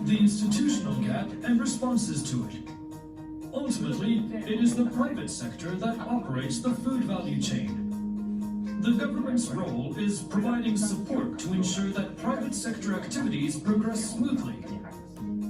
the institutional gap and responses to it. Ultimately, it is the private sector that operates the food value chain. The government's role is providing support to ensure that private sector activities progress smoothly.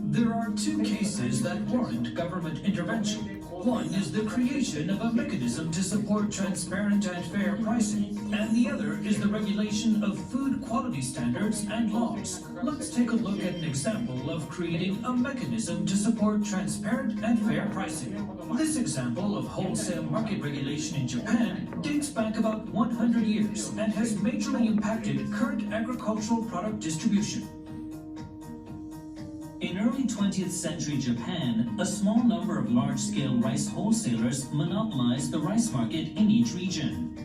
There are two cases that warrant government intervention. One is the creation of a mechanism to support transparent and fair pricing, and the other is the regulation of food quality standards and laws. Let's take a look at an example of creating a mechanism to support transparent and fair pricing. This example of wholesale market regulation in Japan dates back about 100 years and has majorly impacted current agricultural product distribution. In early 20th century Japan, a small number of large-scale rice wholesalers monopolized the rice market in each region.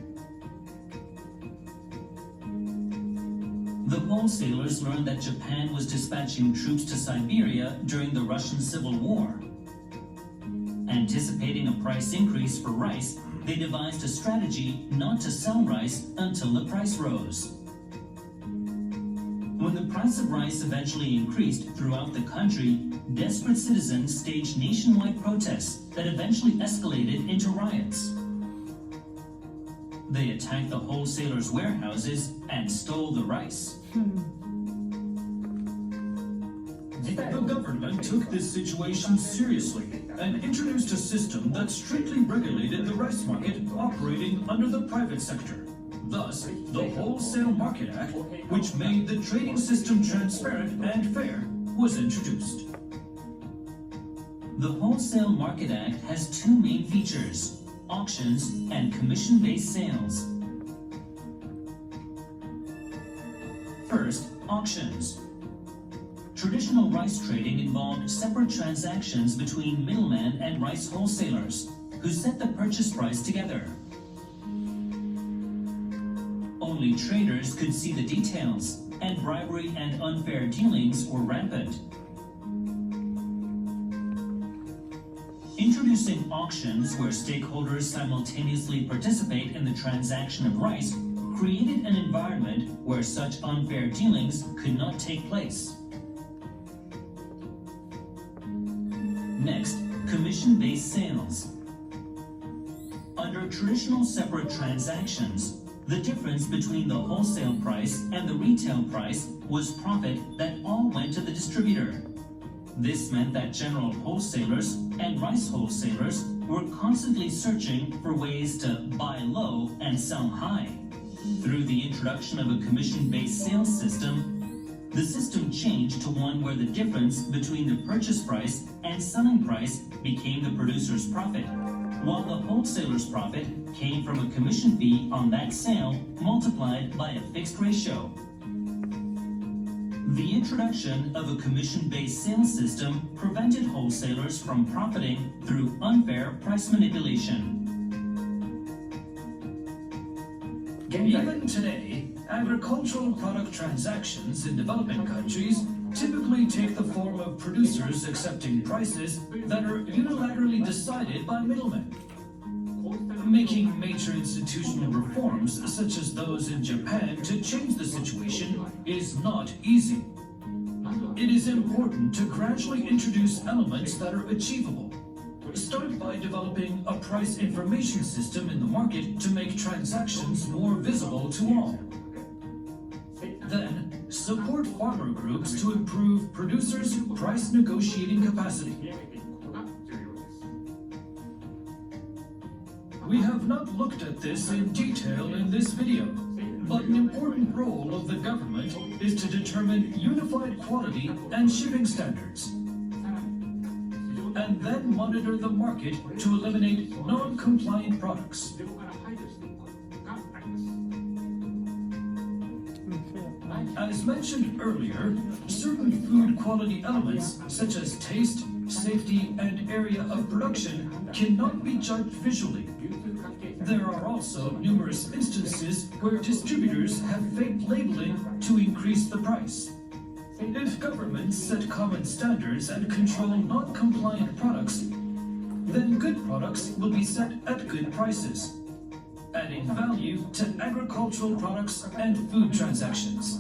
The wholesalers learned that Japan was dispatching troops to Siberia during the Russian Civil War. Anticipating a price increase for rice, they devised a strategy not to sell rice until the price rose. When the price of rice eventually increased throughout the country, desperate citizens staged nationwide protests that eventually escalated into riots. They attacked the wholesalers' warehouses and stole the rice. The government took this situation seriously and introduced a system that strictly regulated the rice market operating under the private sector. Thus, the Wholesale Market Act, which made the trading system transparent and fair, was introduced. The Wholesale Market Act has two main features: auctions and commission-based sales. First, auctions. Traditional rice trading involved separate transactions between middlemen and rice wholesalers, who set the purchase price together. Only traders could see the details, and bribery and unfair dealings were rampant. Introducing auctions, where stakeholders simultaneously participate in the transaction of rice, created an environment where such unfair dealings could not take place. Next, commission-based sales. Under traditional separate transactions, the difference between the wholesale price and the retail price was profit that all went to the distributor. This meant that general wholesalers and rice wholesalers were constantly searching for ways to buy low and sell high. Through the introduction of a commission-based sales system, the system changed to one where the difference between the purchase price and selling price became the producer's profit, while the wholesaler's profit came from a commission fee on that sale multiplied by a fixed ratio. The introduction of a commission-based sales system prevented wholesalers from profiting through unfair price manipulation. Even today, agricultural product transactions in developing countries typically take the form of producers accepting prices that are unilaterally decided by middlemen. Making major institutional reforms, such as those in Japan, to change the situation is not easy. It is important to gradually introduce elements that are achievable. Start by developing a price information system in the market to make transactions more visible to all. Then, support farmer groups to improve producers' price negotiating capacity. We have not looked at this in detail in this video, but an important role of the government is to determine unified quality and shipping standards, and then monitor the market to eliminate non-compliant products. As mentioned earlier, certain food quality elements, such as taste, safety, and area of production, cannot be judged visually. There are also numerous instances where distributors have faked labeling to increase the price. If governments set common standards and control non-compliant products, then good products will be set at good prices, adding value to agricultural products and food transactions.